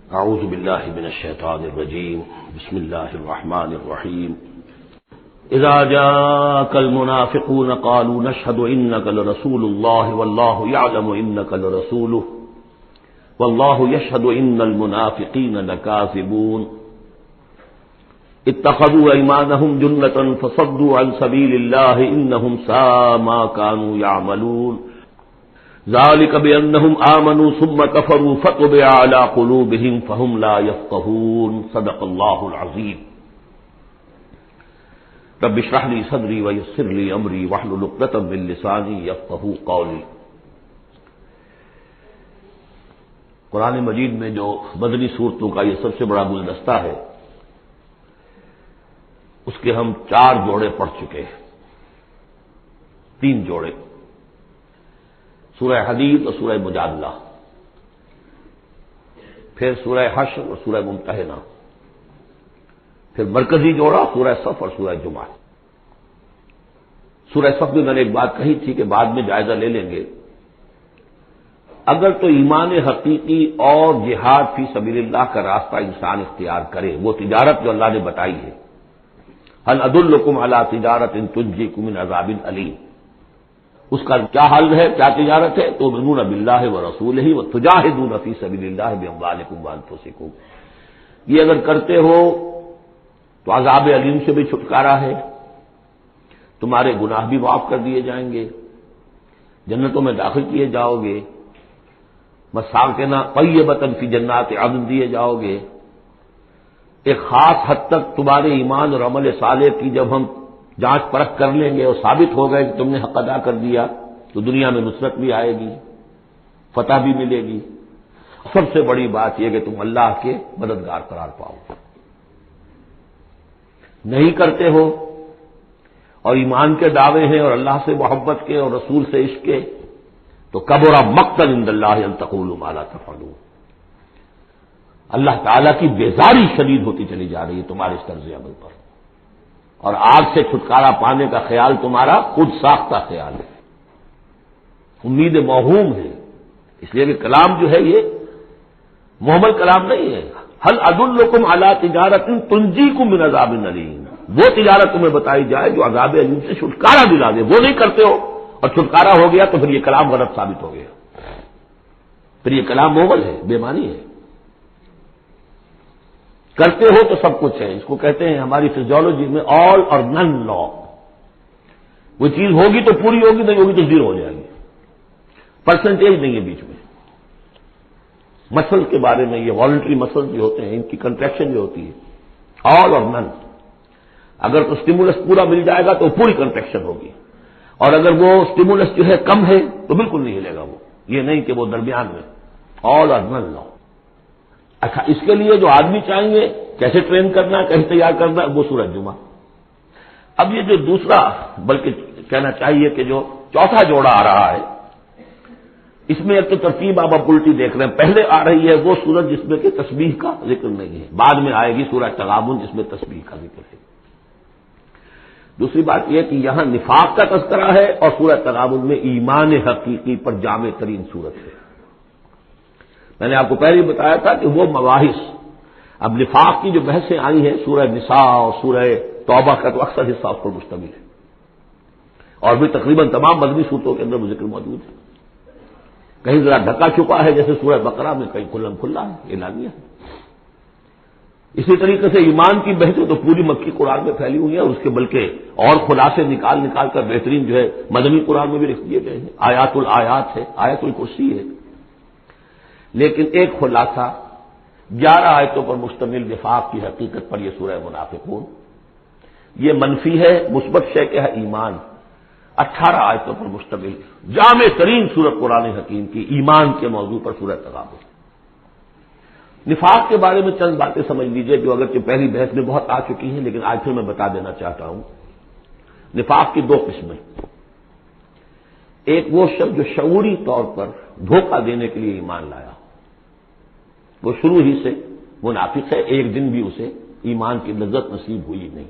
اعوذ باللہ من الشیطان الرجیم بسم اللہ الرحمن الرحیم اذا جاءك المنافقون قالوا نشهد انك لرسول الله والله يعلم انك لرسوله والله يشهد ان المنافقين لكاذبون اتخذوا ايمانهم جنة فصدوا عن سبيل الله انهم ساء ما كانوا يعملون ذلك بأنهم آمنوا ثم كفروا فطبع على قلوبهم فهم لا يفقهون صدق الله العظيم رب اشرح لي صدري ويسر لي أمري واحلل عقدة من لساني يفقهوا قولي۔ قرآن مجید میں جو مدنی صورتوں کا یہ سب سے بڑا گلدستہ ہے، اس کے ہم 4 جوڑے پڑھ چکے ہیں، 3 جوڑے، سورہ حدید اور سورہ مجادلہ، پھر سورہ حشر اور سورہ ممتحنہ، پھر مرکزی جوڑا سورہ صف اور سورہ جمعہ۔ سورہ صف میں نے ایک بات کہی تھی کہ بعد میں جائزہ لے لیں گے، اگر تو ایمان حقیقی اور جہاد فی سبیل اللہ کا راستہ انسان اختیار کرے، وہ تجارت جو اللہ نے بتائی ہے، هل ادلکم علی تجارت تنجیکم من عذاب علیم، اس کا کیا حل ہے، کیا تجارت ہے؟ تؤمنون باللہ ورسولہ وتجاہدون فی سبیل اللہ باموالکم وانفسکم، یہ اگر کرتے ہو تو عذاب علیم سے بھی چھٹکارا ہے، تمہارے گناہ بھی معاف کر دیے جائیں گے، جنتوں میں داخل کیے جاؤ گے، مساکن طیبۃ فی جنات عدن دیے جاؤ گے۔ ایک خاص حد تک تمہارے ایمان اور عمل صالح کی جب ہم جانچ پرکھ کر لیں گے اور ثابت ہو گئے کہ تم نے حق ادا کر دیا تو دنیا میں نصرت بھی آئے گی، فتح بھی ملے گی، سب سے بڑی بات یہ کہ تم اللہ کے مددگار قرار پاؤ۔ نہیں کرتے ہو اور ایمان کے دعوے ہیں اور اللہ سے محبت کے اور رسول سے عشق کے، تو کبر مقتا عند اللہ ان تقولوا ما لا تفعلون، اللہ تعالیٰ کی بیزاری شدید ہوتی چلی جا رہی ہے تمہارے اس طرز عمل پر، اور آگ سے چھٹکارا پانے کا خیال تمہارا خود ساختہ خیال ہے، امید موہوم ہے، اس لیے کہ کلام جو ہے یہ محمل کلام نہیں ہے۔ هل ادلکم علی تجارت تنجیکم من عذاب علیم، وہ تجارت تمہیں بتائی جائے جو عذاب علیم سے چھٹکارا دلا دے، وہ نہیں کرتے ہو اور چھٹکارا ہو گیا تو پھر یہ کلام غلط ثابت ہو گیا، پھر یہ کلام محمل ہے، بے معنی ہے۔ کرتے ہو تو سب کچھ ہے، اس کو کہتے ہیں ہماری فزیولوجی میں آل اور نن لا، وہ چیز ہوگی تو پوری ہوگی، نہیں ہوگی تو زیرو ہو جائے گی، پرسنٹیج نہیں ہے بیچ میں۔ مسل کے بارے میں یہ والنٹری مسل جو ہوتے ہیں، ان کی کنٹریکشن جو ہوتی ہے آل اور نن، اگر تو سٹیمولس پورا مل جائے گا تو پوری کنٹریکشن ہوگی، اور اگر وہ سٹیمولس جو ہے کم ہے تو بالکل نہیں ہلے گا وہ، یہ نہیں کہ وہ درمیان میں آل اور نن لا۔ اچھا، اس کے لیے جو آدمی چاہیں گے کیسے ٹرین کرنا، کیسے تیار کرنا، وہ سورہ جمعہ۔ اب یہ جو دوسرا، بلکہ کہنا چاہیے کہ جو چوتھا جوڑا آ رہا ہے، اس میں ایک تو ترتیب آپ الٹی دیکھ رہے ہیں، پہلے آ رہی ہے وہ سورت جس میں کہ تسبیح کا ذکر نہیں ہے، بعد میں آئے گی سورہ تغابن جس میں تسبیح کا ذکر ہے۔ دوسری بات یہ کہ یہاں نفاق کا تذکرہ ہے اور سورہ تغابن میں ایمان حقیقی پر جامع ترین سورت ہے۔ میں نے آپ کو پہلے بتایا تھا کہ وہ مباحث، اب نفاق کی جو بحثیں آئی ہیں سورہ نساء اور سورہ توبہ کا تو اکثر حصہ اس پر مشتمل ہے، اور بھی تقریباً تمام مدنی صورتوں کے اندر وہ ذکر موجود ہے، کہیں ذرا ڈھکا چھپا ہے جیسے سورہ بقرہ میں، کہیں کھلم کھلا ہے، اعلانیہ ہے۔ اسی طریقے سے ایمان کی بحثیں تو پوری مکی قرآن میں پھیلی ہوئی ہیں، اور اس کے بلکہ اور خلاصے نکال کر بہترین جو ہے مدنی قرآن میں بھی لکھ دیے گئے ہیں، آیات الآیات ہے، آیت الکرسی ہے۔ لیکن ایک خلاصہ 11 آیتوں پر مشتمل نفاق کی حقیقت پر یہ سورہ منافقون، یہ منفی ہے، مثبت شے کہ ہے ایمان، 18 آیتوں پر مشتمل جامع ترین سورت قرآن حکیم کی ایمان کے موضوع پر سورہ تغابن۔ نفاق کے بارے میں چند باتیں سمجھ لیجئے جو اگرچہ پہلی بحث میں بہت آ چکی ہیں، لیکن آج پھر میں بتا دینا چاہتا ہوں۔ نفاق کی 2 قسمیں، ایک وہ شخص جو شعوری طور پر دھوکہ دینے کے لیے ایمان لایا، وہ شروع ہی سے منافق ہے، ایک دن بھی اسے ایمان کی لذت نصیب ہوئی نہیں۔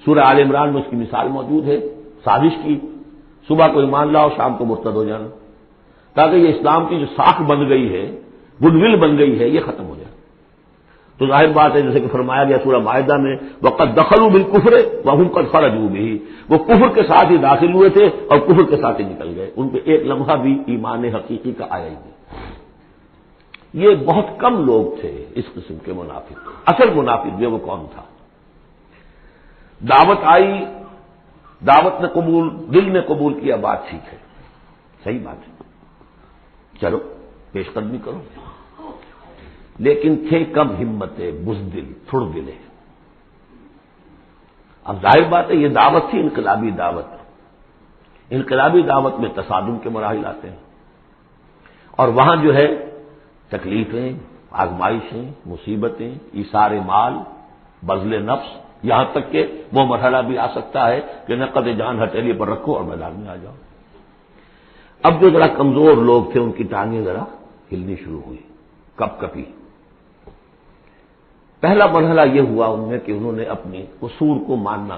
سورہ آل عمران میں اس کی مثال موجود ہے، سازش کی، صبح کو ایمان لاؤ شام کو مرتد ہو جانا، تاکہ یہ اسلام کی جو ساکھ بن گئی ہے گڈ ول بن گئی ہے، یہ ختم ہو جائے۔ تو ظاہر بات ہے جیسے کہ فرمایا گیا سورہ مائدہ میں وَقَدْ دَخَلُوا بِالْكُفْرِ وَهُمْ قَدْ خَرَجُوا بِهِ، وہ کفر کے ساتھ ہی داخل ہوئے تھے اور کفر کے ساتھ ہی نکل گئے، ان پہ ایک لمحہ بھی ایمان حقیقی کا آیا ہی نہیں۔ یہ بہت کم لوگ تھے اس قسم کے منافق۔ اصل منافق جو وہ کون تھا؟ دعوت آئی، دعوت نے قبول، دل نے قبول کیا، بات ٹھیک ہے، صحیح بات ہے، چلو پیش قدمی کرو، لیکن تھے کم ہمتیں، بزدل، تھڑ دلے۔ اب ظاہر بات ہے یہ دعوت تھی انقلابی دعوت، انقلابی دعوت میں تصادم کے مراحل آتے ہیں، اور وہاں جو ہے تکلیفیں، آزمائشیں، مصیبتیں، ایثار مال، بذل نفس، یہاں تک کہ وہ مرحلہ بھی آ سکتا ہے کہ نقد جان ہتھیلی پر رکھو اور میدان میں آ جاؤ۔ اب جو ذرا کمزور لوگ تھے ان کی ٹانگیں ذرا ہلنی شروع ہوئی، کپ کپی۔ پہلا مرحلہ یہ ہوا ان میں کہ انہوں نے اپنی قصور کو ماننا،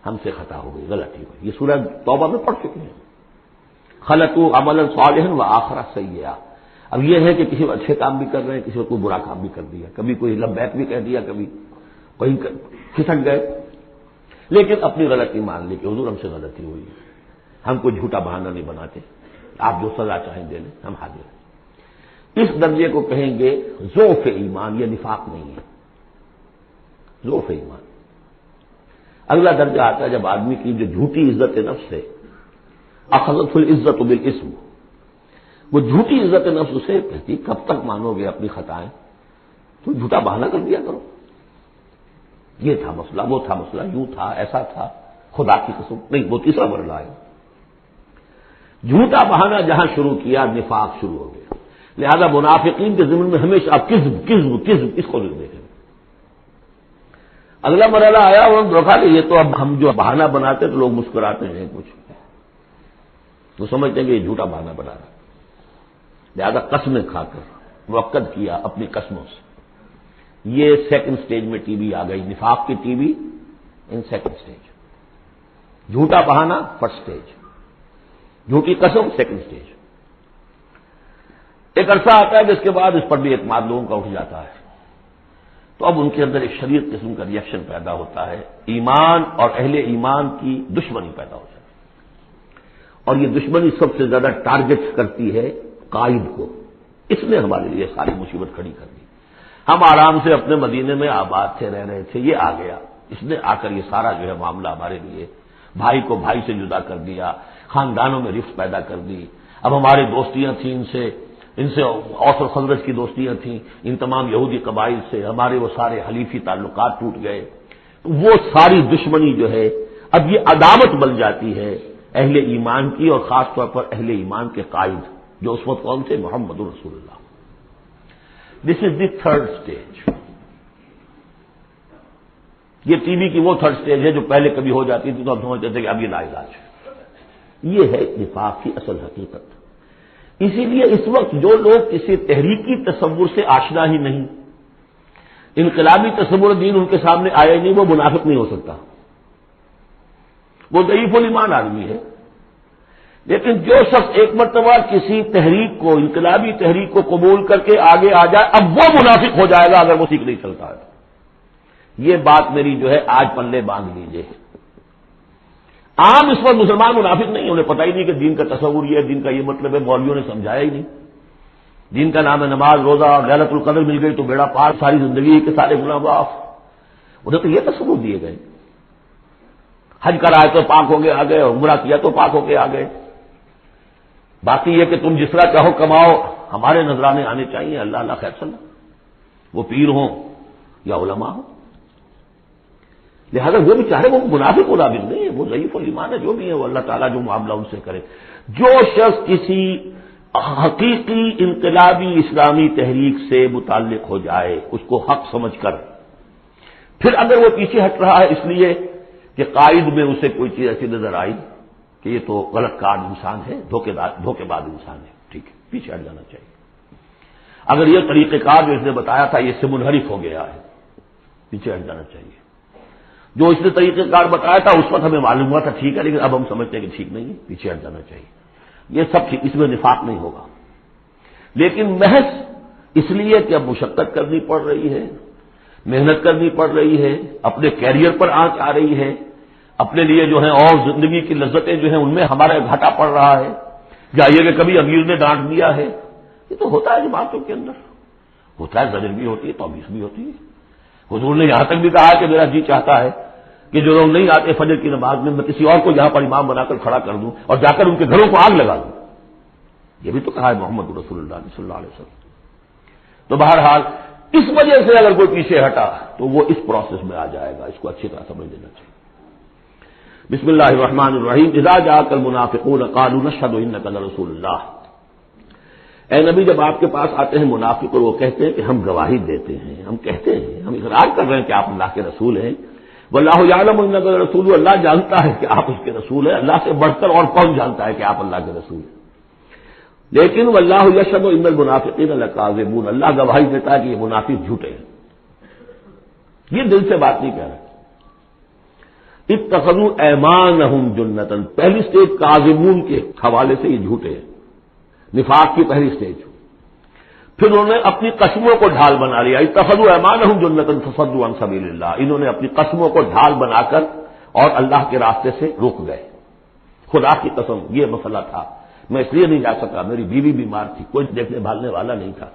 ہم سے خطا ہو گئی، غلطی ہوئی۔ یہ سورہ توبہ میں پڑھ چکے ہیں، خلطوا عملا صالحا وآخر سیئا۔ اب یہ ہے کہ کسی اچھے کام بھی کر رہے ہیں، کسی کو کوئی برا کام بھی کر دیا، کبھی کوئی لبیک بھی کہہ دیا، کبھی کہیں کھسک گئے، لیکن اپنی غلطی مان لی کہ حضور ہم سے غلطی ہوئی، ہم کوئی جھوٹا بہانہ نہیں بناتے، آپ جو سزا چاہیں دے لیں، ہم حاضر ہیں۔ اس درجے کو کہیں گے ضعف ایمان، یہ نفاق نہیں ہے، ضعف ایمان۔ اگلا درجہ آتا ہے جب آدمی کی جو جھوٹی عزت نفس ہے، اخذت العزت بالاسم، وہ جھوٹی عزت نفس اسے کہتی کب تک مانو گے اپنی خطائیں، تو جھوٹا بہانہ کر دیا کرو، یہ تھا مسئلہ، وہ تھا مسئلہ، یوں تھا، ایسا تھا، خدا کی قسم نہیں، وہ تیسرا مرحلہ ہے۔ جھوٹا بہانہ جہاں شروع کیا نفاق شروع ہو گیا۔ لہذا منافقین کے ضمن میں ہمیشہ آپ کذب کذب کذب اس کو دیکھیں۔ اگلا مرحلہ آیا اور ہم دیکھا کہ یہ تو اب ہم جو بہانہ بناتے تو لوگ مسکراتے ہیں، کچھ وہ سمجھتے ہیں کہ یہ جھوٹا بہانہ بنا رہا، لہذا قسمیں کھا کر موقد کیا اپنی قسموں سے۔ یہ سیکنڈ سٹیج میں ٹی وی آ گئی، نفاق کی T V in second stage, جھوٹا بہانہ فرسٹ سٹیج، جھوٹی قسم سیکنڈ سٹیج۔ ایک عرصہ آتا ہے جس کے بعد اس پر بھی اعتماد لوگوں کا اٹھ جاتا ہے، تو اب ان کے اندر ایک شدید قسم کا ریئیکشن پیدا ہوتا ہے، ایمان اور اہل ایمان کی دشمنی پیدا ہو جاتی ہے، اور یہ دشمنی سب سے زیادہ ٹارگٹ کرتی ہے قائد کو۔ اس نے ہمارے لیے ساری مصیبت کھڑی کر دی، ہم آرام سے اپنے مدینے میں آباد تھے، رہ رہے تھے، یہ آ گیا، اس نے آ کر یہ سارا جو ہے معاملہ ہمارے لیے، بھائی کو بھائی سے جدا کر دیا، خاندانوں میں رفت پیدا کر دی۔ اب ہماری دوستیاں تھیں ان سے اوس اور خزرج کی دوستیاں تھیں، ان تمام یہودی قبائل سے ہمارے وہ سارے حلیفی تعلقات ٹوٹ گئے، وہ ساری دشمنی جو ہے اب یہ عداوت بن جاتی ہے اہل ایمان کی، اور خاص طور پر اہل ایمان کے قائد جو اس وقت کون تھے؟ محمد رسول اللہ۔ دس از دی تھرڈ اسٹیج۔ یہ ٹی وی کی وہ تھرڈ اسٹیج ہے جو پہلے کبھی ہو جاتی تھی تو ہم سمجھتے تھے کہ اب یہ لا علاج ہے۔ یہ ہے نفاق کی اصل حقیقت۔ اسی لیے اس وقت جو لوگ کسی تحریکی تصور سے آشنا ہی نہیں، انقلابی تصور دین ان کے سامنے آیا ہی نہیں، وہ منافق نہیں ہو سکتا، وہ ضعیف الایمان آدمی ہے۔ لیکن جو شخص ایک مرتبہ کسی تحریک کو، انقلابی تحریک کو قبول کر کے آگے آ جائے، اب وہ منافق ہو جائے گا اگر وہ سیکھ نہیں چلتا ہے۔ یہ بات میری جو ہے آج پلے باندھ لیجیے۔ عام اس وقت مسلمان منافق نہیں، انہیں پتہ ہی نہیں کہ دین کا تصور یہ ہے، دین کا یہ مطلب ہے، مولویوں نے سمجھایا ہی نہیں۔ دین کا نام ہے نماز، روزہ، لیلۃ القدر مل گئی تو بیڑا پار، ساری زندگی کے سارے گناہ معاف، انہیں تو یہ تصور دیے گئے۔ حج کرائے تو پاک ہو کے آ گئے، عمرہ کیا تو پاک ہو کے آ گئے، باقی یہ کہ تم جس طرح چاہو کماؤ، ہمارے نذرانے آنے چاہیے، اللہ اللہ خیر صلی اللہ، وہ پیر ہوں یا علماء ہوں۔ لہذا وہ بھی چاہے وہ منافق نہیں ہے، وہ ضعیف الایمان ہے، جو بھی ہے وہ اللہ تعالیٰ جو معاملہ ان سے کرے۔ جو شخص کسی حقیقی انقلابی اسلامی تحریک سے متعلق ہو جائے، اس کو حق سمجھ کر، پھر اگر وہ پیچھے ہٹ رہا ہے اس لیے کہ قائد میں اسے کوئی چیز ایسی نظر آئی کہ یہ تو غلط کار انسان ہے، دھوکے باز انسان ہے، ٹھیک ہے، پیچھے ہٹ جانا چاہیے۔ اگر یہ طریقہ کار جو اس نے بتایا تھا یہ سے منحرف ہو گیا ہے، پیچھے ہٹ جانا چاہیے۔ جو اس نے طریقہ کار بتایا تھا اس وقت ہمیں معلوم ہوا تھا ٹھیک ہے، لیکن اب ہم سمجھتے ہیں کہ ٹھیک نہیں ہے، پیچھے ہٹ جانا چاہیے۔ یہ سب ٹھیک، اس میں نفاق نہیں ہوگا، لیکن محض اس لیے کہ اب مشقت کرنی پڑ رہی ہے، محنت کرنی پڑ رہی ہے، اپنے کیریئر پر آنچ آ رہی ہے، اپنے لیے جو ہے اور زندگی کی لذتیں جو ہیں ان میں ہمارا گھاٹا پڑ رہا ہے، جائیے کہ کبھی امیر نے ڈانٹ دیا ہے، یہ تو ہوتا ہے جماعتوں کے اندر، ہوتا ہے، زجر بھی ہوتی ہے، توبیخ بھی ہوتی ہے۔ حضور نے یہاں تک بھی کہا کہ میرا جی چاہتا ہے کہ جو لوگ نہیں آتے فجر کی نماز میں کسی اور کو یہاں پر امام بنا کر کھڑا کر دوں اور جا کر ان کے گھروں کو آگ لگا دوں، یہ بھی تو کہا ہے محمد رسول اللہ صلی اللہ علیہ وسلم۔ تو بہرحال اس وجہ سے اگر کوئی پیچھے ہٹا تو وہ اس پروسیس میں آ جائے گا، اس کو اچھی طرح سمجھ لینا چاہیے۔ بسم اللہ الرحمن الرحیم، اذا جاءک المنافقون قالوا نشهد انک لرسول اللہ۔ اے نبی جب آپ کے پاس آتے ہیں منافق اور وہ کہتے ہیں کہ ہم گواہی دیتے ہیں، ہم کہتے ہیں، ہم اقرار کر رہے ہیں کہ آپ اللہ کے رسول ہیں، واللہ یعلم انک لرسول، اللہ جانتا ہے کہ آپ اس کے رسول ہیں، اللہ سے بڑھ کر اور کون جانتا ہے کہ آپ اللہ کے رسول ہیں، لیکن واللہ یشہد ان المنافقین لکاذبون، اللہ گواہی دیتا ہے کہ یہ منافق جھوٹے ہیں، یہ دل سے بات نہیں کہہ رہے۔ اتخذوا ایمانہم جنۃ، پہلی سٹیج کاذبون کے حوالے سے یہ جھوٹے ہیں، نفاق کی پہلی سٹیج۔ پھر انہوں نے اپنی قسموں کو ڈھال بنا لیا، اتخذوا ایمانہم جنۃ فصدوا عن سبیل اللہ، انہوں نے اپنی قسموں کو ڈھال بنا کر اور اللہ کے راستے سے رک گئے۔ خدا کی قسم یہ مسئلہ تھا، میں اس لیے نہیں جا سکا، میری بیوی بیمار تھی، کوئی دیکھنے بھالنے والا نہیں تھا۔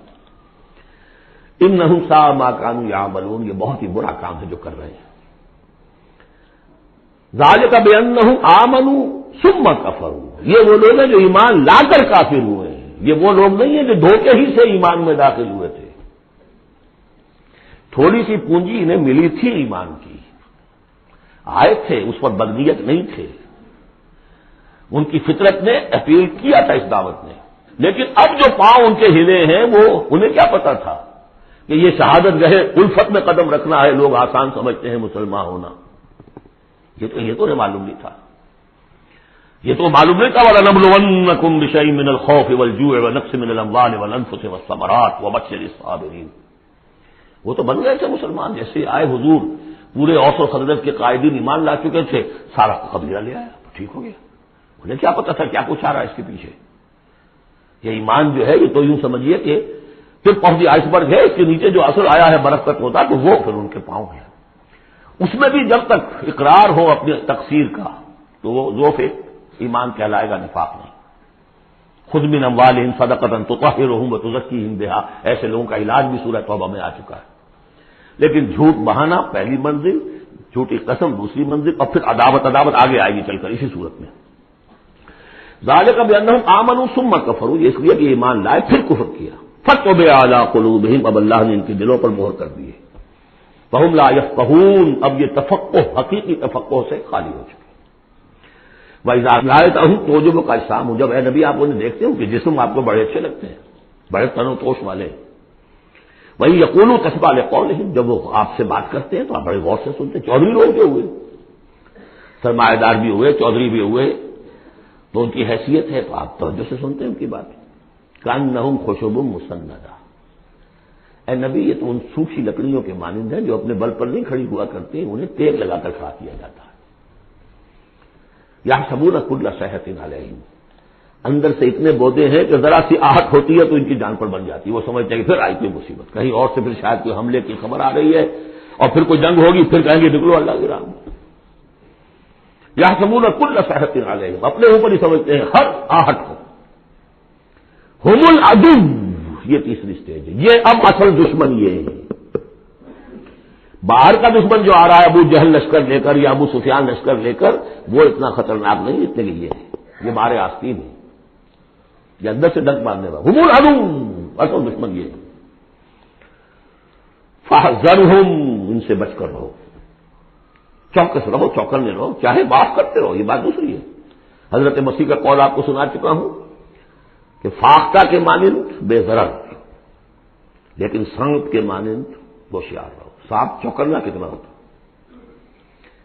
انہم ساء ما کانوا یعملون، یہ بہت ہی برا کام ہے جو کر رہے ہیں۔ ذالک بانہم آمنوا ثم کفروا، یہ وہ لوگ ہیں جو ایمان لا کر کافر ہوئے ہیں، یہ وہ لوگ نہیں ہیں جو دھوکے ہی سے ایمان میں داخل ہوئے تھے۔ تھوڑی سی پونجی انہیں ملی تھی ایمان کی، آئے تھے، اس پر بدنیت نہیں تھے، ان کی فطرت نے اپیل کیا تھا اس دعوت نے، لیکن اب جو پاؤں ان کے ہلے ہیں وہ انہیں کیا پتا تھا کہ یہ شہادت گاہ الفت میں قدم رکھنا ہے، لوگ آسان سمجھتے ہیں مسلمان ہونا، یہ تو انہیں معلوم نہیں تھا، یہ تو معلوم نہیں تھا وَلَنَبْلُوَنَّكُمْ بِشَيْءٍ مِّنَ الْخَوْفِ وَالْجُوعِ وَنَقْصٍ مِّنَ الْأَمْوَالِ وَالْأَنفُسِ وَالثَّمَرَاتِ وَبَشِّرِ الصَّابِرِينَ، وہ تو بن گئے تھے مسلمان، جیسے آئے حضور پورے اوس و خزرج کے قائدین ایمان لا چکے تھے، سارا قبیلہ لے آیا، ٹھیک ہو گیا، انہیں کیا پتا تھا کیا کچھ آ رہا ہے اس کے پیچھے۔ یہ ایمان جو ہے یہ تو یوں سمجھیے کہ پھر پہنچی آئس برگ ہے، اس کے نیچے جو اثر آیا ہے برف کا ہوتا تو وہ پھر ان کے پاؤں ہے، اس میں بھی جب تک اقرار ہو اپنے تقصیر کا تو وہ ذوف ایمان کہلائے گا، نفاق نہیں۔ خذ من اموالہم صدقۃ تطہرہم وتزکیہم بہا، ایسے لوگوں کا علاج بھی سورہ توبہ میں آ چکا ہے۔ لیکن جھوٹ بہانا پہلی منزل، جھوٹی قسم دوسری منزل، اور پھر عداوت آگے آئے گی چل کر اسی صورت میں۔ ذالک بانہم آمنوا ثم کفروا، یہ اس لیے کہ ایمان لائے پھر کفر کیا، فطبع علی قلوبہم، اب اللہ نے ان کے دلوں پر مہر کر دی ہے، فہم لا یفقہون، اب یہ تفقہ حقیقی تفقہ سے خالی ہو چکے۔ وَإِذَا رَأَيْتَهُمْ تُعْجِبُكَ أَجْسَامُهُمْ، جب اے نبی آپ انہیں دیکھتے ہو کہ جسم آپ کو بڑے اچھے لگتے ہیں، بڑے تن و توش والے، وہی یقولوا تسمع لقولہم، جب وہ آپ سے بات کرتے ہیں تو آپ بڑے غور سے سنتے ہیں۔ چودھری لوگ جو ہوئے، سرمایہ دار بھی ہوئے، چودھری بھی ہوئے، تو ان کی حیثیت ہے تو آپ توجہ سے سنتے ہیں ان کی بات۔ کأنہم خشب مسندہ، اے نبی یہ تو ان سوکھی لکڑیوں کے مانند ہیں جو اپنے بل پر نہیں کھڑی ہوا کرتی، انہیں تیل لگا کر کھڑا کیا جاتا ہے۔ یحسبون کل صیحۃ علیہم، اندر سے اتنے بودے ہیں کہ ذرا سی آہٹ ہوتی ہے تو ان کی جان پر بن جاتی ہے، وہ سمجھتے ہیں کہ پھر آئی کوئی مصیبت، کہیں اور سے پھر شاید کوئی حملے کی خبر آ رہی ہے اور پھر کوئی جنگ ہوگی، پھر کہیں گے نکلو اللہ کی راہ میں۔ یحسبون کل صیحۃ علیہم، اپنے اوپر ہی سمجھتے ہیں ہر آہٹ کو۔ ہم العدو، یہ تیسری سٹیج ہے، یہ اب اصل دشمن یہ ہے۔ باہر کا دشمن جو آ رہا ہے ابو جہل لشکر لے کر یا ابو سفیان لشکر لے کر، وہ اتنا خطرناک نہیں جتنے کے یہ ہے، یہ مارے آستین ہے، یہ اندر سے ڈنک مارنے والا۔ ہم العدو، اصل دشمن یہ ہے۔ فاحذرہم، ان سے بچ کر رہو، چوکس رہو، چوکنے رہو، چاہے معاف کرتے رہو، یہ بات دوسری ہے۔ حضرت مسیح کا قول آپ کو سنا چکا ہوں کہ فاختہ کے مانند بے ضرر، لیکن سنگ کے مانند ہوشیار رہو۔ سانپ چوکنا کتنا ہوتا،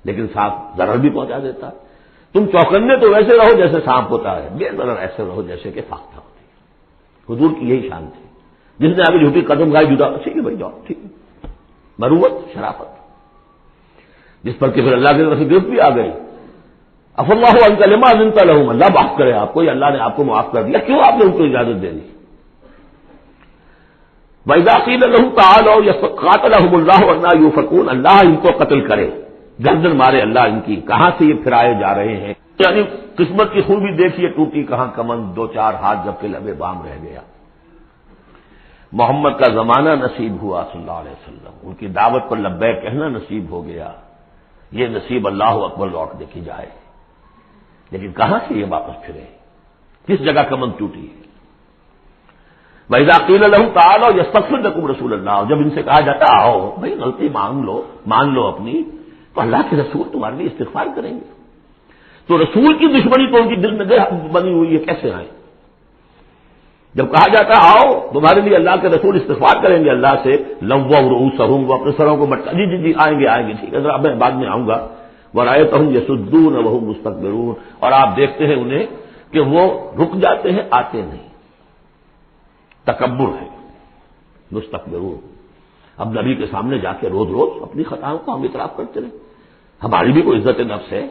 لیکن سانپ ضرر بھی پہنچا دیتا ہے۔ تم چوکنے تو ویسے رہو جیسے سانپ ہوتا ہے، بے ضرر ایسے رہو جیسے کہ فاختہ ہوتی ہے۔ حضور کی یہی شان تھی، جس نے ابھی جھوٹی قدم گائی جدا، ٹھیک ہے بھائی جاؤ، ٹھیک ہے، مروت شرافت، جس پر کہ پھر اللہ کی طرف سے گرفت بھی آ گئی۔ عفا اللہ عنک لما اذنت لهم، اللہ معاف کرے آپ کو، یا اللہ نے آپ کو معاف کر دیا، کیوں آپ نے ان کو اجازت دے دی؟ وَإِذَا قِيلَ لَهُمْ تَعَالَوْا قَاتَلَهُمُ اللَّهُ وَإِنَّا يُؤْفَكُونَ، اللہ ان کو قتل کرے، گردن مارے اللہ ان کی، کہاں سے یہ پھرائے جا رہے ہیں؟ یعنی قسمت کی خوبی دیکھیے، ٹوٹی کہاں کمند، دو چار ہاتھ جب کہ لبے بام رہ گیا۔ محمد کا زمانہ نصیب ہوا صلی اللہ علیہ وسلم، ان کی دعوت پر لبیک کہنا نصیب ہو گیا، یہ نصیب اللہ اکبر لوٹ دیکھی جائے، لیکن کہاں سے یہ واپس پھرے؟ کس جگہ کمند ٹوٹی ہے؟ وَإِذَا قِيلَ لَهُمْ تَعَالَوْا يَسْتَغْفِرْ لَكُمْ رَسُولُ اللَّهِ، جب ان سے کہا جاتا آؤ بھائی غلطی مان لو اپنی، تو اللہ کے رسول تمہارے لیے استغفار کریں گے، تو رسول کی دشمنی تو ان کی دل میں بنی ہوئی ہے، کیسے آئے؟ جب کہا جاتا ہے آؤ تمہارے لیے اللہ کے رسول استغفار کریں گے اللہ سے، لَوَّوْا رُؤُوسَهُمْ، وہ اپنے سروں کو مٹکا، جی آئیں گے ٹھیک ہے ذرا میں بعد میں آؤں گا، وَرَأَيْتَهُمْ يَصُدُّونَ وَهُمْ مُسْتَكْبِرُونَ، اور آپ دیکھتے ہیں انہیں کہ وہ رک جاتے ہیں، آتے نہیں، تکبر ہے، مستکبرون۔ اب نبی کے سامنے جا کے روز روز اپنی خطاؤں کو ہم اعتراف کرتے رہے، ہماری بھی کوئی عزت نفس ہے؟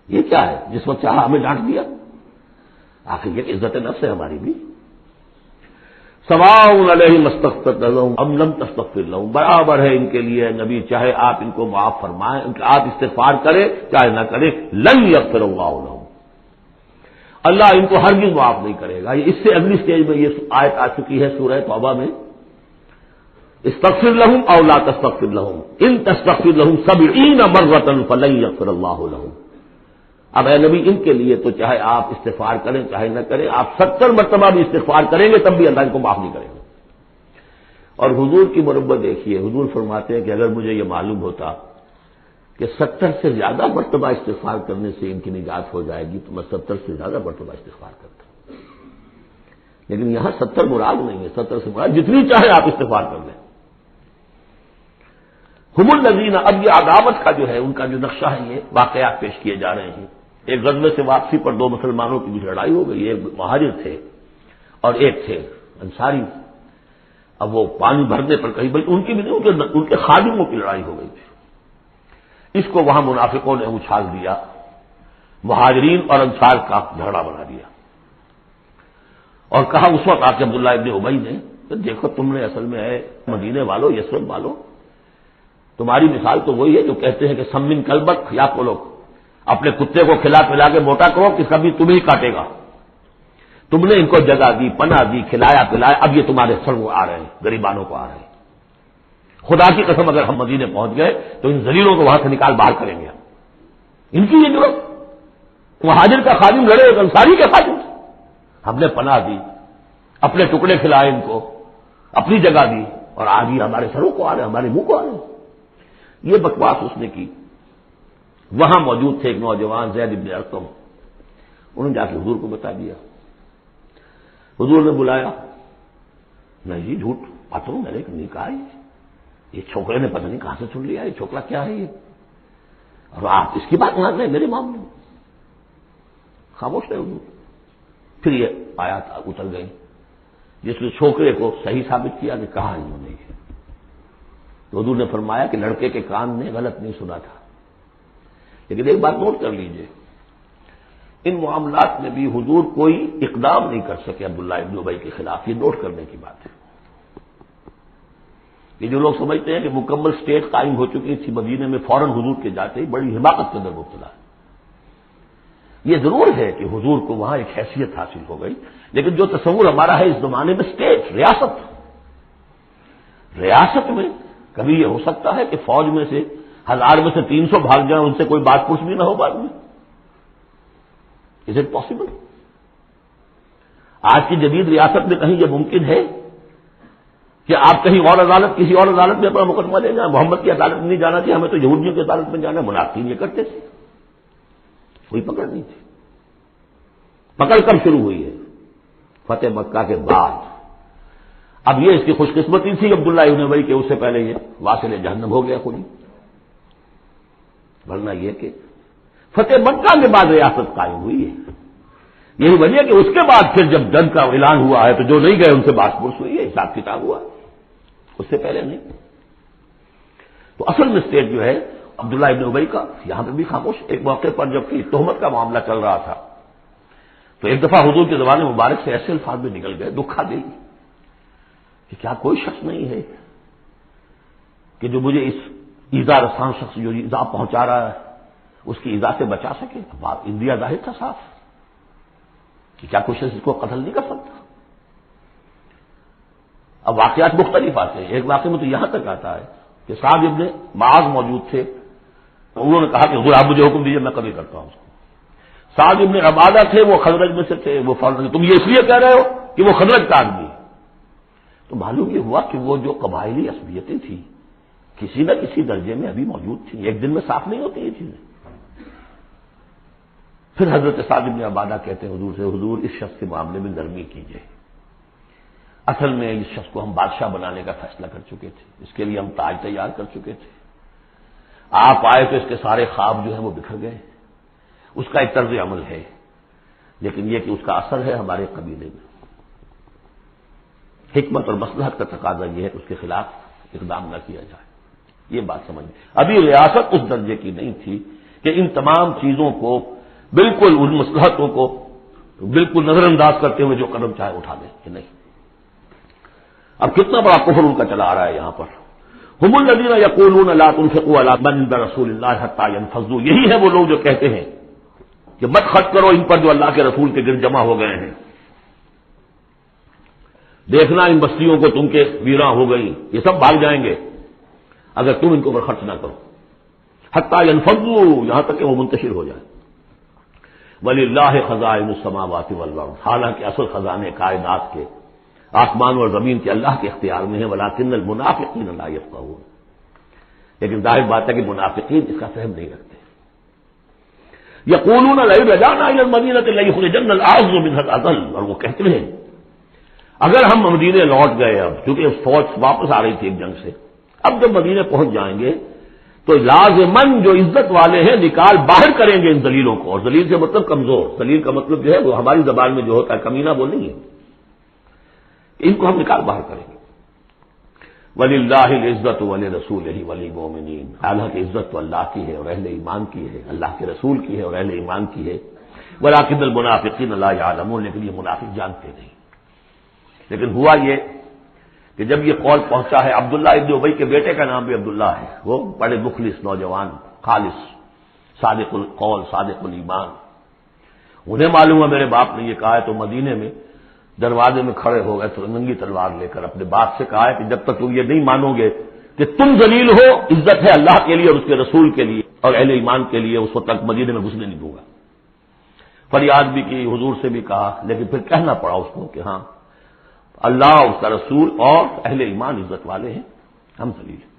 یہ کیا ہے جس وقت چاہا ہمیں ڈانٹ دیا؟ آخر یہ عزت نفس ہے ہماری بھی۔ سواء علیہم استغفرت لہم ام لم تستغفر لہم، برابر ہے ان کے لیے نبی، چاہے آپ ان کو معاف فرمائیں، آپ استغفار کریں چاہے نہ کریں، لن یغفر اللہ لہم، اللہ ان کو ہرگز معاف نہیں کرے گا۔ اس سے اگلی سٹیج میں یہ آیت آ چکی ہے سورہ توبہ میں، استغفر لہم او لا تستغفر لہم ان تستغفر لہم 70 مرۃ فلن یغفر اللہ لہم۔ اب اے نبی ان کے لیے تو چاہے آپ استغفار کریں چاہے نہ کریں، آپ 70 مرتبہ بھی استغفار کریں گے تب بھی اللہ ان کو معاف نہیں کرے گا۔ اور حضور کی مربت دیکھیے، حضور فرماتے ہیں کہ اگر مجھے یہ معلوم ہوتا کہ 70 سے زیادہ مرتبہ استغفار کرنے سے ان کی نجات ہو جائے گی تو میں 70 سے زیادہ مرتبہ استغفار کرتا، لیکن یہاں 70 مراد نہیں ہے، 70 سے مراد جتنی چاہے آپ استغفار کر لیں۔ ہم الذین، اب یہ عداوت کا جو ہے ان کا جو نقشہ ہے، یہ واقعات پیش کیے جا رہے ہیں۔ ایک غزوے سے واپسی پر دو مسلمانوں کی بھی لڑائی ہو گئی، ایک مہاجر تھے اور ایک تھے انصاری، اب وہ پانی بھرنے پر کہیں بلکہ ان کی بھی نہیں، ان کے خادموں کی لڑائی ہو گئی تھی، اس کو وہاں منافقوں نے اچھال دیا، مہاجرین اور انصار کا جھگڑا بنا دیا، اور کہا اس وقت آ کے عبداللہ ابن ابی نے کہ دیکھو تم نے اصل میں ہے مدینے والوں، یثرب والوں، تمہاری مثال تو وہی ہے جو کہتے ہیں کہ سمن کلبک یا کلوک، اپنے کتے کو کھلا پلا کے موٹا کرو کہ کبھی تمہیں کاٹے گا، تم نے ان کو جگہ دی، پناہ دی، کھلایا پلایا، اب یہ تمہارے سر وہ آ رہے ہیں، غریبانوں کو آ رہے ہیں، خدا کی قسم اگر ہم مدینے پہنچ گئے تو ان ذلیلوں کو وہاں سے نکال باہر کریں گے، ان کی یہ ضرورت، مہاجر کا خادم لڑے ایک انصاری کے خادم، ہم نے پناہ دی، اپنے ٹکڑے کھلائے ان کو، اپنی جگہ دی، اور آج یہ ہمارے سروں کو آ رہے ہیں، ہمارے منہ کو آ رہے ہیں۔ یہ بکواس اس نے کی۔ وہاں موجود تھے ایک نوجوان زید بن ارقم، انہوں نے جا کے حضور کو بتا دیا، حضور نے بلایا، نہیں جی جھوٹ بات میں نے نہیں کہا، یہ چھوکرے نے پتہ نہیں کہاں سے سن لیا، یہ چھوکرا کیا ہے یہ، اور آپ اس کی بات مان رہے ہیں میرے معاملے میں؟ خاموش رہے حضور۔ پھر یہ آیات اتر گئی جس نے چھوکرے کو صحیح ثابت کیا کہ کہا انہوں نے یہ، تو حضور نے فرمایا کہ لڑکے کے کان نے غلط نہیں سنا تھا، لیکن ایک بات نوٹ کر لیجئے، ان معاملات میں بھی حضور کوئی اقدام نہیں کر سکے عبداللہ ابن ابی کے خلاف، یہ نوٹ کرنے کی بات ہے۔ یہ جو لوگ سمجھتے ہیں کہ مکمل سٹیٹ قائم ہو چکی تھی مدینے میں، فوراً حضور کے جاتے ہی بڑی حماقت کے اندر مبتلا ہے۔ یہ ضرور ہے کہ حضور کو وہاں ایک حیثیت حاصل ہو گئی، لیکن جو تصور ہمارا ہے اس زمانے میں سٹیٹ، ریاست میں کبھی یہ ہو سکتا ہے کہ فوج میں سے 1000 میں سے 300 بھاگ جائیں، ان سے کوئی بات پوچھ بھی نہ ہو بعد میں؟ Is it possible? آج کی جدید ریاست میں کہیں یہ ممکن ہے کہ آپ کہیں اور عدالت، کسی اور عدالت میں اپنا مقدمہ لے جائیں؟ محمد کی عدالت میں نہیں جانا چاہیے، ہمیں تو یہودیوں کی عدالت میں جانا، منافقین یہ کرتے تھے، کوئی پکڑ نہیں تھی۔ پکڑ کب شروع ہوئی ہے؟ فتح مکہ کے بعد۔ اب یہ اس کی خوش قسمتی تھی عبداللہ ابن ابی کہ اس سے پہلے یہ واصل جہنم ہو گیا خود ہی، ورنہ یہ کہ فتح مکہ کے بعد ریاست قائم ہوئی ہے۔ یہی وجہ کہ اس کے بعد پھر جب جنگ کا اعلان ہوا ہے تو جو نہیں گئے ان سے بات پرس ہوئی ہے، حساب کتاب ہوا، اس سے پہلے نہیں۔ تو اصل میں اسٹیٹ جو ہے عبداللہ ابن ابی کا یہاں پہ بھی خاموش۔ ایک موقع پر جب کہ تہمت کا معاملہ چل رہا تھا تو ایک دفعہ حضور کے زبان مبارک سے ایسے الفاظ میں نکل گئے، دکھا دل، کہ کیا کوئی شخص نہیں ہے کہ جو مجھے اس ایذا رساں شخص جو ایذا پہنچا رہا ہے اس کی ایذا سے بچا سکے. بات انڈیا ظاہر تھا صاف کہ کیا کوئی شخص اس کو قتل نہیں کر سکتا. اب واقعات مختلف آتے ہیں. ایک واقعے میں تو یہاں تک آتا ہے کہ سعد ابن معاذ موجود تھے, انہوں نے کہا کہ حضور آپ مجھے حکم دیجیے میں قتل کرتا ہوں اس کو. سعد ابن عبادہ تھے, وہ خزرج میں سے تھے. وہ فوراً تم یہ اس لیے کہہ رہے ہو کہ وہ خزرج کا آدمی ہے. تو معلوم یہ ہوا کہ وہ جو قبائلی عصبیتیں تھیں کسی نہ کسی درجے میں ابھی موجود تھیں. ایک دن میں صاف نہیں ہوتی یہ چیزیں. پھر حضرت سعد ابن عبادہ کہتے ہیں حضور سے, حضور اس شخص کے معاملے میں نرمی کیجیے. اصل میں اس شخص کو ہم بادشاہ بنانے کا فیصلہ کر چکے تھے, اس کے لیے ہم تاج تیار کر چکے تھے. آپ آئے تو اس کے سارے خواب جو ہیں وہ بکھر گئے. اس کا ایک طرز عمل ہے, لیکن یہ کہ اس کا اثر ہے ہمارے قبیلے میں. حکمت اور مصلحت کا تقاضا یہ ہے کہ اس کے خلاف اقدام نہ کیا جائے. یہ بات سمجھ. ابھی ریاست اس درجے کی نہیں تھی کہ ان تمام چیزوں کو بالکل, ان مصلحتوں کو بالکل نظر انداز کرتے ہوئے جو قدم چاہے اٹھا دیں, کہ نہیں. اب کتنا بڑا کفر ان کا چلا آ رہا ہے یہاں پر. هم الذین یقولون لا تنفقوا علی من عند رسول اللہ حتی ينفضوا, یہی ہے وہ لوگ جو کہتے ہیں کہ مت خرچ کرو ان پر جو اللہ کے رسول کے گرد جمع ہو گئے ہیں. دیکھنا ان بستیوں کو تم کے ویراں ہو گئی, یہ سب بھاگ جائیں گے اگر تم ان کو پر خرچ نہ کرو. حتی ينفضوا, یہاں تک کہ وہ منتشر ہو جائے. وللہ خزائن السماوات والارض, حالانکہ اصل خزانے کائنات کے آسمان اور زمین کے اللہ کے اختیار میں ہے. ولکن المنافقین لا یفقہون, لیکن ظاہر بات ہے کہ منافقین اس کا فہم نہیں رکھتے. یقولون لئن رجعنا الی المدینہ لیخرجن الاعز منها الاذل, اور وہ کہتے ہیں اگر ہم مدینے لوٹ گئے, اب چونکہ فوج واپس آ رہی تھی ایک جنگ سے, اب جب مدینے پہنچ جائیں گے تو لازماً جو عزت والے ہیں نکال باہر کریں گے ان ذلیلوں کو. اور ذلیل سے مطلب کمزور, ذلیل کا مطلب جو ہے وہ ہماری زبان میں جو ہوتا ہے کمینہ وہ نہیں ہے, ان کو ہم نکال باہر کریں گے. وَلِلَّهِ الْعِزَّةُ وَلِرَسُولِهِ وَلِلْمُؤْمِنِينَ, اللہ کی عزت تو اللہ کی ہے اور اہل ایمان کی ہے, اللہ کے رسول کی ہے اور اہل ایمان کی ہے. وَلَٰكِنَّ الْمُنَافِقِينَ لَا يَعْلَمُونَ, لیکن یہ منافق جانتے نہیں. لیکن ہوا یہ کہ جب یہ قول پہنچا ہے, عبداللہ ابن ابی کے بیٹے کا نام بھی عبداللہ ہے, وہ بڑے مخلص نوجوان, خالص, صادق القول صادق الایمان. انہیں معلوم ہے میرے باپ نے یہ کہا ہے, تو مدینے میں دروازے میں کھڑے ہو گئے تو ننگی تلوار لے کر اپنے باپ سے کہا ہے کہ جب تک تم یہ نہیں مانو گے کہ تم ذلیل ہو, عزت ہے اللہ کے لیے اور اس کے رسول کے لیے اور اہل ایمان کے لیے, اس وقت تک مدینے میں گھسنے نہیں دوں گا. فریاد بھی کی, حضور سے بھی کہا, لیکن پھر کہنا پڑا اس کو کہ ہاں اللہ, اس کا رسول اور اہل ایمان عزت والے ہیں, ہم ذلیل ہیں,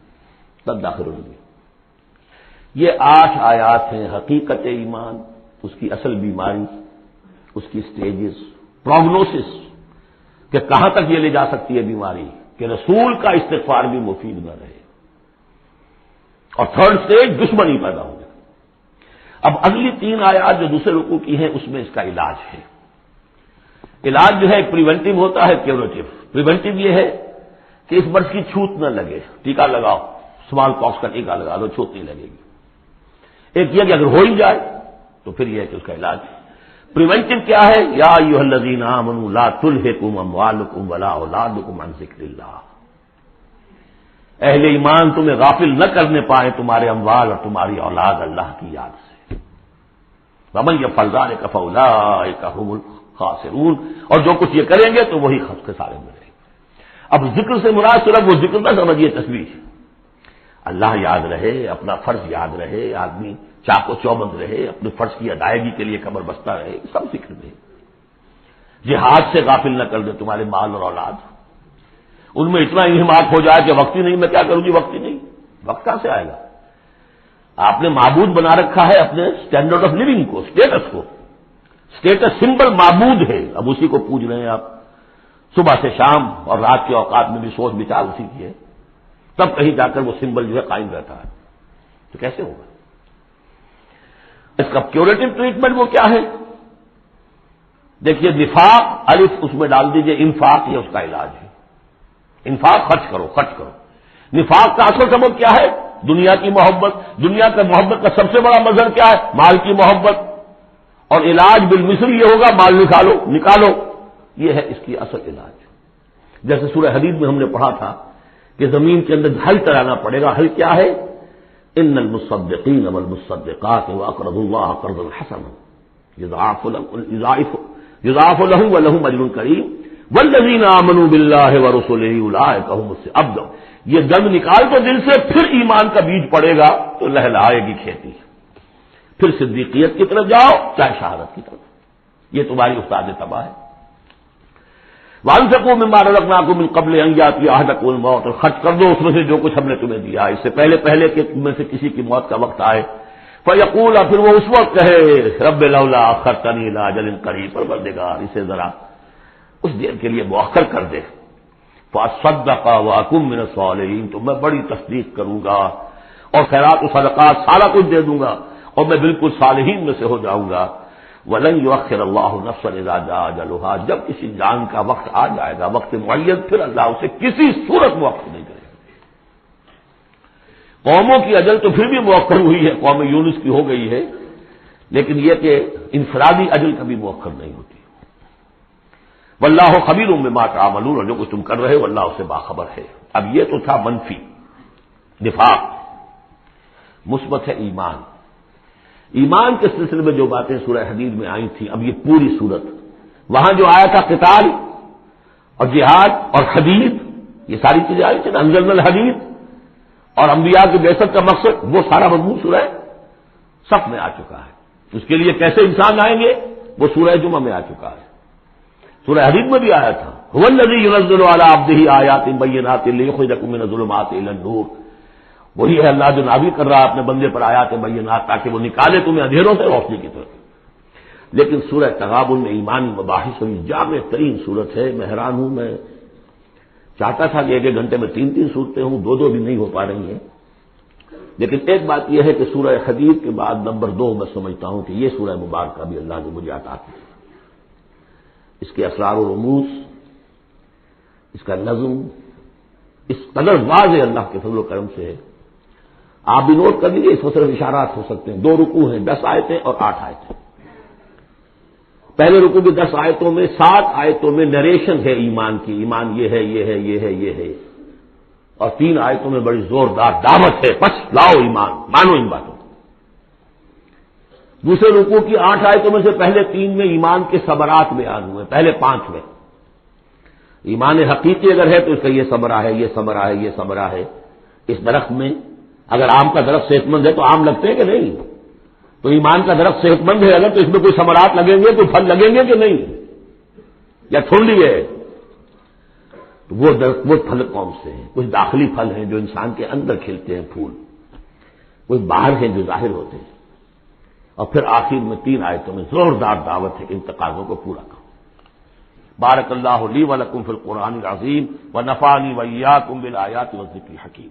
تب داخل ہوگی. یہ 8 آیات ہیں حقیقت ایمان, اس کی اصل بیماری, اس کی سٹیجز, پروگنوسس, کہ کہاں تک یہ لے جا سکتی ہے بیماری کہ رسول کا استغفار بھی مفید نہ رہے. اور تھرڈ سٹیج دشمنی پیدا ہو جائے. اب اگلی 3 آیات جو دوسرے رکوع کی ہیں اس میں اس کا علاج ہے. علاج جو ہے پریونٹیو ہوتا ہے, کیوریٹو. پریونٹیو یہ ہے کہ اس مرض کی چھوت نہ لگے, ٹیکہ لگاؤ, اسمال پاکس کا ٹیکہ لگا دو, چھوت نہیں لگے گی. ایک یہ کہ اگر ہو ہی جائے تو پھر یہ ہے کہ اس کا علاج. پریونٹیو کیا ہے؟ یا ایھا الذین آمنوا لا تلھکم اموالکم ولا اولادکم عن ذکر اللہ, اہل ایمان تمہیں غافل نہ کرنے پائے تمہارے اموال اور تمہاری اولاد اللہ کی یاد سے. ومن یفعل ذلک فاولئک هم الخاسرون, اور جو کچھ یہ کریں گے تو وہی خسارے میں رہیں گے. اب ذکر سے مراد صرف وہ ذکر نہ سمجھیے تصویر, اللہ یاد رہے, اپنا فرض یاد رہے, آدمی چاق و چوبند رہے, اپنے فرض کی ادائیگی کے لیے کمر بستہ رہے, سب ذکر دے. جہاد سے غافل نہ کر دے تمہارے مال اور اولاد, ان میں اتنا انہماک ہو جائے کہ وقت ہی نہیں, میں کیا کروں گی, وقت ہی نہیں. وقت کہاں سے آئے گا؟ آپ نے معبود بنا رکھا ہے اپنے اسٹینڈرڈ آف لیونگ کو, اسٹیٹس کو. اسٹیٹس سمبل معبود ہے, اب اسی کو پوج رہے ہیں آپ صبح سے شام, اور رات کے اوقات میں بھی سوچ بچار اسی کی ہے, تب کہیں جا کر وہ سمبل جو ہے قائم رہتا ہے. تو کیسے ہوگا؟ اس کا کیوریٹو ٹریٹمنٹ وہ کیا ہے؟ دیکھیے, نفاق الف اس میں ڈال دیجئے, انفاق یہ اس کا علاج ہے. انفاق, خرچ کرو, خرچ کرو. نفاق کا اصل سبب کیا ہے؟ دنیا کی محبت. دنیا کا محبت کا سب سے بڑا مظہر کیا ہے؟ مال کی محبت. اور علاج بالمثل یہ ہوگا, مال نکالو. یہ ہے اس کی اصل علاج. جیسے سورہ حدید میں ہم نے پڑھا تھا کہ زمین کے اندر حل چلانا پڑے گا. حل کیا ہے؟ ان المصدقین والمصدقات واقرضوا اللہ قرضا حسنا یضاعف لهم ولهم اجر کریم والذین آمنوا باللہ ورسلہ اولئک هم الصادقون. یہ دم نکال تو دل سے، پھر ایمان کا بیج پڑے گا تو لہلائے گی کھیتی. پھر صدیقیت کی طرف جاؤ چاہے شہادت کی طرف. یہ تمہاری استاد تباہ ہے. وانفقوا مما رزقناکم من قبل ان یاتی احدکم الموت، اور خرچ کر دو اس میں سے جو کچھ ہم نے تمہیں دیا اس سے پہلے کہ تم میں سے کسی کی موت کا وقت آئے. فیقول، پھر وہ اس وقت کہے رب لولا اخرتنی الی اجل قریب، پروردگار اسے ذرا اس دیر کے لیے مؤخر کر دے. فاصدق واکن من الصالحین، تو میں بڑی تصدیق کروں گا اور خیرات و صدقات سارا کچھ دے دوں گا اور میں بالکل صالحین میں سے ہو جاؤں گا. وَلَن يُؤَخِّرَ اللَّهُ نَفْسًا إِذَا جَاءَ أَجَلُهَا، جب کسی جان کا وقت آ جائے گا، وقت معین، پھر اللہ اسے کسی صورت مؤخر نہیں کرے گا. قوموں کی اجل تو پھر بھی مؤخر ہوئی ہے، قوم یونس کی ہو گئی ہے، لیکن یہ کہ انفرادی اجل کبھی مؤخر نہیں ہوتی. واللہ خبیر بما تعملون، اور جو کچھ تم کر رہے ہو اللہ اس سے باخبر ہے. اب یہ تو تھا منفی نفاق. مثبت ہے ایمان. ایمان کے سلسلے میں جو باتیں سورہ حدید میں آئی تھیں، اب یہ پوری صورت، وہاں جو آیا تھا قتال اور جہاد اور حدید، یہ ساری چیزیں آئی تھیں. انزلنا الحدید اور انبیاء کی بعثت کا مقصد، وہ سارا مضمون سورہ صف میں آ چکا ہے. اس کے لیے کیسے انسان آئیں گے وہ سورہ جمعہ میں آ چکا ہے. سورہ حدید میں بھی آیا تھا هو الذی ينزل علی عبدہ آیات بینات لیخرجکم من الظلمات الی النور. وہی ہے اللہ جو نازل کر رہا ہے اپنے بندے پر آیات بینات تاکہ وہ نکالے تمہیں اندھیروں سے روشنی کی طرف. لیکن سورہ تغابن میں ایمانی مباحث ہوئی، جامع ترین صورت ہے. میں حیران ہوں، میں چاہتا تھا کہ ایک گھنٹے میں 3 صورتیں ہوں، 2 بھی نہیں ہو پا رہی ہیں. لیکن ایک بات یہ ہے کہ سورہ حدید کے بعد نمبر 2 میں سمجھتا ہوں کہ یہ سورہ مبارکہ بھی اللہ نے مجھے عطا کی. اس کے اسرار و رموز، اس کا نظم اس قدر واضح اللہ کے فضل و کرم سے ہے. آپ بھی نوٹ کر لیجیے، اس کو صرف اشارات ہو سکتے ہیں. 2 رکوع ہیں، 10 آیتیں اور 8 آیتیں. پہلے رکوع کی 10 آیتوں میں 7 آیتوں میں نریشن ہے ایمان کی، ایمان یہ ہے یہ ہے یہ ہے یہ ہے، اور 3 آیتوں میں بڑی زوردار دعوت ہے، پس لاؤ ایمان، مانو ان باتوں. دوسرے رکوع کی 8 آیتوں میں سے پہلے 3 میں ایمان کے ثمرات بیان ہوئے، پہلے 5 میں ایمان حقیقی اگر ہے تو اس کا یہ ثمرہ ہے، یہ ثمرہ ہے، یہ ثمرہ ہے. اس درخت میں اگر آم کا درخت صحت مند ہے تو آم لگتے ہیں کہ نہیں؟ تو ایمان کا درخت صحت مند ہے اگر تو اس میں کوئی ثمرات لگیں گے، کوئی پھل لگیں گے کہ نہیں؟ یا ٹھنڈی ہے؟ تو وہ پھل کون سے ہیں؟ کچھ داخلی پھل ہیں جو انسان کے اندر کھلتے ہیں پھول، کچھ باہر ہیں جو ظاہر ہوتے ہیں. اور پھر آخر میں 3 آیتوں میں زوردار دعوت ہے کہ ان تقاضوں کو پورا کرو. بارک اللہ لی و لکم فی القرآن العظیم ونفعنی وإیاکم بالآیات والذکر الحکیم.